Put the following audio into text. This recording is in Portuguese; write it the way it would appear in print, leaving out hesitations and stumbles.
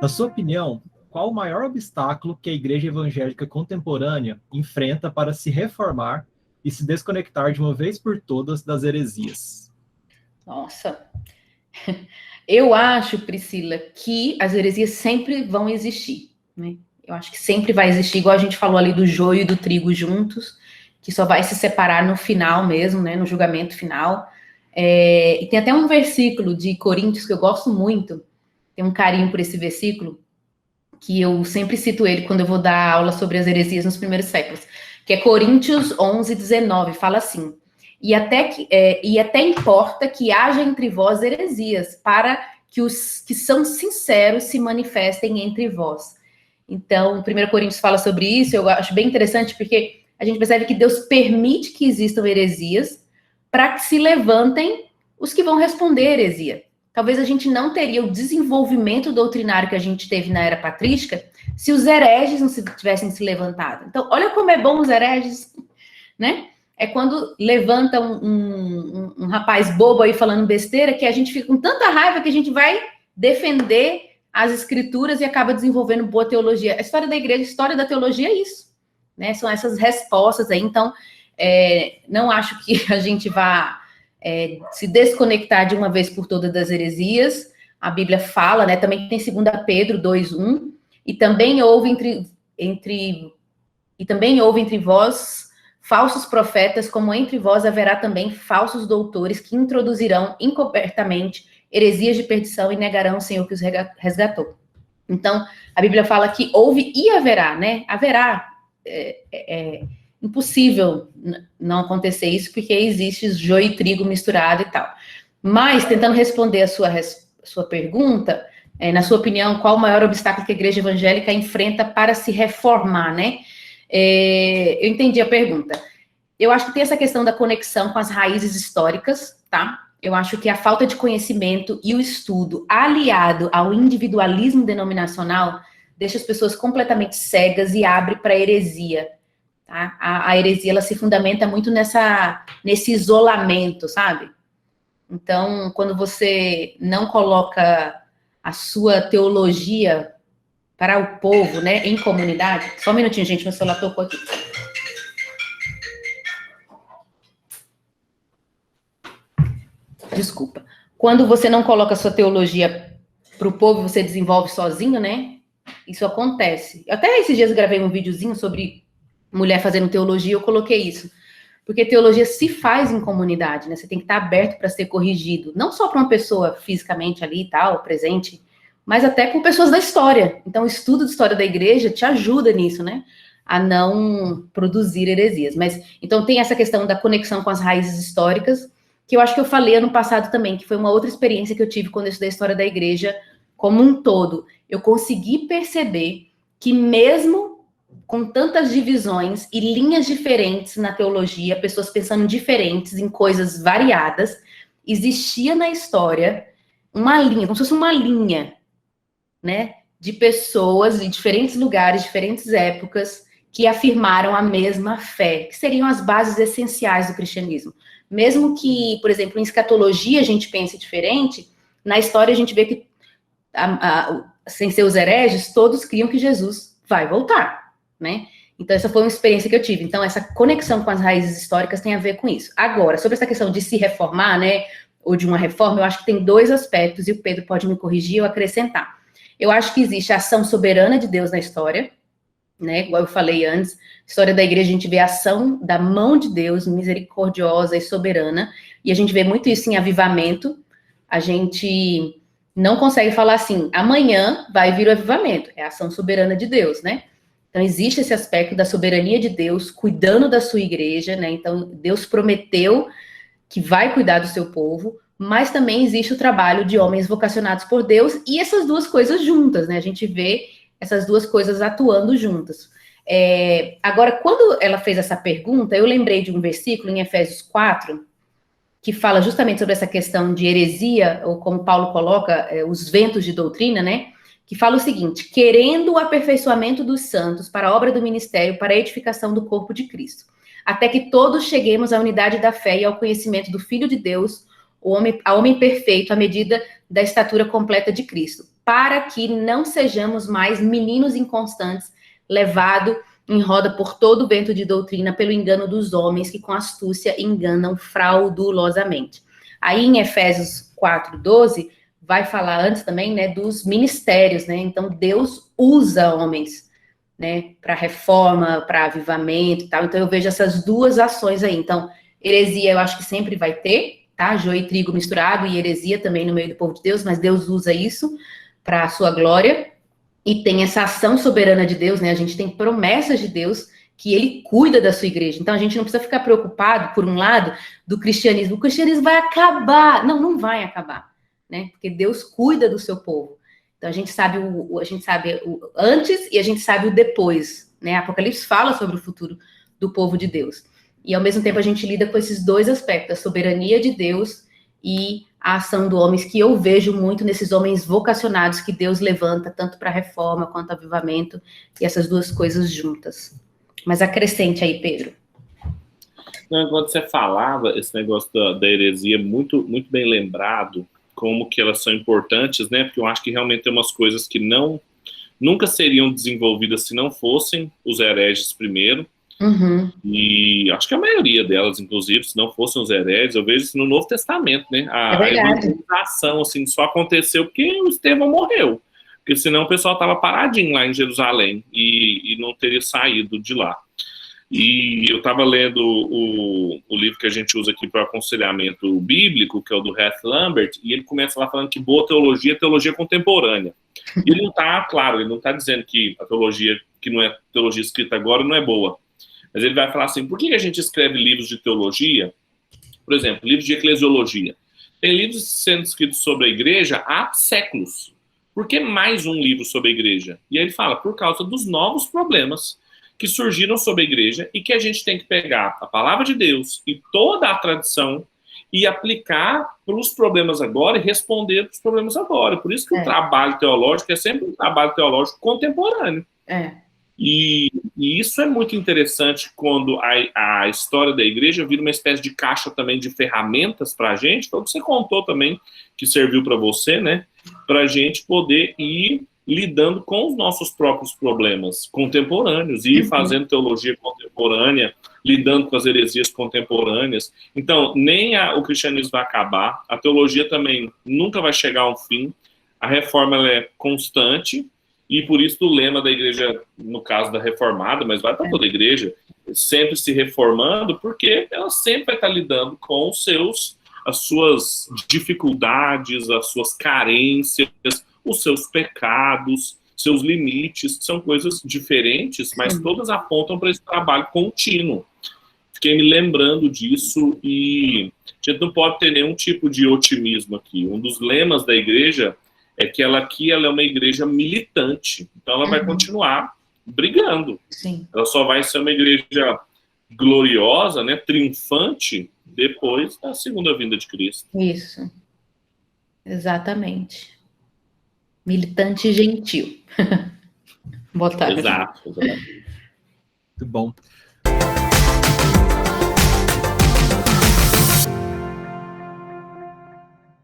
Na sua opinião, qual o maior obstáculo que a igreja evangélica contemporânea enfrenta para se reformar e se desconectar de uma vez por todas das heresias? Nossa, eu acho, Priscila, que as heresias sempre vão existir, né? Eu acho que sempre vai existir, igual a gente falou ali do joio e do trigo juntos, que só vai se separar no final mesmo, né? No julgamento final. E tem até um versículo de Coríntios que eu gosto muito, tem um carinho por esse versículo, que eu sempre cito ele quando eu vou dar aula sobre as heresias nos primeiros séculos, que é Coríntios 11:19, fala assim: e até importa que haja entre vós heresias, para que os que são sinceros se manifestem entre vós. Então, 1 Coríntios fala sobre isso, eu acho bem interessante, porque a gente percebe que Deus permite que existam heresias para que se levantem os que vão responder a heresia. Talvez a gente não teria o desenvolvimento doutrinário que a gente teve na era patrística se os hereges não tivessem se levantado. Então, olha como é bom os hereges, né? É quando levanta um rapaz bobo aí falando besteira que a gente fica com tanta raiva que a gente vai defender as escrituras e acaba desenvolvendo boa teologia. A história da igreja, a história da teologia é isso, né? São essas respostas aí. Então, não acho que a gente vá se desconectar de uma vez por todas das heresias. A Bíblia fala, né? Também tem 2 Pedro 2:1, e também houve entre vós falsos profetas, como entre vós haverá também falsos doutores que introduzirão encobertamente heresias de perdição e negarão o Senhor que os resgatou. Então, a Bíblia fala que houve e haverá, né? Haverá. Impossível não acontecer isso, porque existe joio e trigo misturado e tal. Mas, tentando responder a sua pergunta, na sua opinião, qual o maior obstáculo que a igreja evangélica enfrenta para se reformar, né? Eu entendi a pergunta. Eu acho que tem essa questão da conexão com as raízes históricas, tá? Eu acho que a falta de conhecimento e o estudo, aliado ao individualismo denominacional, deixa as pessoas completamente cegas e abre para a heresia. Tá? A heresia, ela se fundamenta muito nesse isolamento, sabe? Então, quando você não coloca a sua teologia para o povo, né, em comunidade... Só um minutinho, gente, meu celular tocou aqui. Desculpa. Quando você não coloca a sua teologia para o povo, você desenvolve sozinho, né? Isso acontece. Até esses dias eu gravei um videozinho sobre mulher fazendo teologia, eu coloquei isso. Porque teologia se faz em comunidade, né? Você tem que estar aberto para ser corrigido. Não só para uma pessoa fisicamente ali e tal, presente, mas até com pessoas da história. Então, o estudo de história da igreja te ajuda nisso, né? A não produzir heresias. Mas, então, tem essa questão da conexão com as raízes históricas, que eu acho que eu falei ano passado também, que foi uma outra experiência que eu tive quando eu estudei a história da igreja como um todo. Eu consegui perceber que mesmo com tantas divisões e linhas diferentes na teologia, pessoas pensando diferentes em coisas variadas, existia na história uma linha, como se fosse uma linha, né, de pessoas de diferentes lugares, diferentes épocas, que afirmaram a mesma fé, que seriam as bases essenciais do cristianismo. Mesmo que, por exemplo, em escatologia a gente pense diferente, na história a gente vê que, sem ser os hereges, todos criam que Jesus vai voltar, né? Então, essa foi uma experiência que eu tive. Então, essa conexão com as raízes históricas tem a ver com isso. Agora, sobre essa questão de se reformar, né, ou de uma reforma, eu acho que tem dois aspectos, e o Pedro pode me corrigir ou acrescentar. Eu acho que existe a ação soberana de Deus na história, né, igual eu falei antes, história da igreja, a gente vê a ação da mão de Deus, misericordiosa e soberana, e a gente vê muito isso em avivamento. A gente não consegue falar assim, amanhã vai vir o avivamento, é a ação soberana de Deus, né? Então, existe esse aspecto da soberania de Deus, cuidando da sua igreja, né? Então, Deus prometeu que vai cuidar do seu povo, mas também existe o trabalho de homens vocacionados por Deus, e essas duas coisas juntas, né? A gente vê essas duas coisas atuando juntas. Agora, quando ela fez essa pergunta, eu lembrei de um versículo em Efésios 4, que fala justamente sobre essa questão de heresia, ou como Paulo coloca, os ventos de doutrina, né? Que fala o seguinte: querendo o aperfeiçoamento dos santos para a obra do ministério, para a edificação do corpo de Cristo, até que todos cheguemos à unidade da fé e ao conhecimento do Filho de Deus, a homem perfeito, à medida da estatura completa de Cristo. para que não sejamos mais meninos inconstantes, levados em roda por todo o vento de doutrina, pelo engano dos homens, que com astúcia enganam fraudulosamente. Aí em Efésios 4:12, vai falar antes também, né, dos ministérios, né? Então Deus usa homens, né, para reforma, para avivamento e tal. Então eu vejo essas duas ações aí. Então, heresia eu acho que sempre vai ter, tá? Joio e trigo misturado e heresia também no meio do povo de Deus, mas Deus usa isso para a sua glória. E tem essa ação soberana de Deus, né? A gente tem promessas de Deus que ele cuida da sua igreja. Então a gente não precisa ficar preocupado, por um lado, do cristianismo. O cristianismo vai acabar. Não, não vai acabar, né? Porque Deus cuida do seu povo. Então a gente sabe o antes e a gente sabe o depois, né? Apocalipse fala sobre o futuro do povo de Deus. E ao mesmo tempo a gente lida com esses dois aspectos, a soberania de Deus e a ação do homem, que eu vejo muito nesses homens vocacionados que Deus levanta, tanto para a reforma quanto avivamento, e essas duas coisas juntas. Mas acrescente aí, Pedro. Não, quando você falava esse negócio da heresia, muito, muito bem lembrado, como que elas são importantes, né? Porque eu acho que realmente tem umas coisas que nunca seriam desenvolvidas se não fossem os hereges primeiro. Uhum. E acho que a maioria delas, inclusive, se não fossem os hereges, eu vejo isso no Novo Testamento, né? A evangelização, assim, só aconteceu porque o Estevão morreu. Porque senão o pessoal estava paradinho lá em Jerusalém e não teria saído de lá. E eu estava lendo o livro que a gente usa aqui para aconselhamento bíblico, que é o do Heth Lambert, e ele começa lá falando que boa teologia é teologia contemporânea. E ele não está, claro, ele não está dizendo que a teologia, que não é teologia escrita agora, não é boa. Mas ele vai falar assim, por que a gente escreve livros de teologia? Por exemplo, livros de eclesiologia. Tem livros sendo escritos sobre a igreja há séculos. Por que mais um livro sobre a igreja? E aí ele fala, por causa dos novos problemas que surgiram sobre a igreja e que a gente tem que pegar a palavra de Deus e toda a tradição e aplicar para os problemas agora e responder para os problemas agora. Por isso que o trabalho teológico é sempre um trabalho teológico contemporâneo. E isso é muito interessante quando a história da igreja vira uma espécie de caixa também de ferramentas para a gente, foi o que você contou também, que serviu para você, né? Para a gente poder ir lidando com os nossos próprios problemas contemporâneos, e ir fazendo teologia contemporânea, lidando com as heresias contemporâneas. Então, nem o cristianismo vai acabar, a teologia também nunca vai chegar a um fim, a reforma ela é constante, e por isso o lema da igreja, no caso da reformada, mas vai para toda a igreja, sempre se reformando, porque ela sempre vai estar lidando com as suas dificuldades, as suas carências, os seus pecados, seus limites, são coisas diferentes, mas todas apontam para esse trabalho contínuo. Fiquei me lembrando disso e a gente não pode ter nenhum tipo de otimismo aqui. Um dos lemas da igreja é que ela é uma igreja militante, então ela vai continuar brigando. Sim. Ela só vai ser uma igreja gloriosa, né, triunfante, depois da segunda vinda de Cristo. Isso. Exatamente. Militante e gentil. Boa tarde. Exato. Muito bom.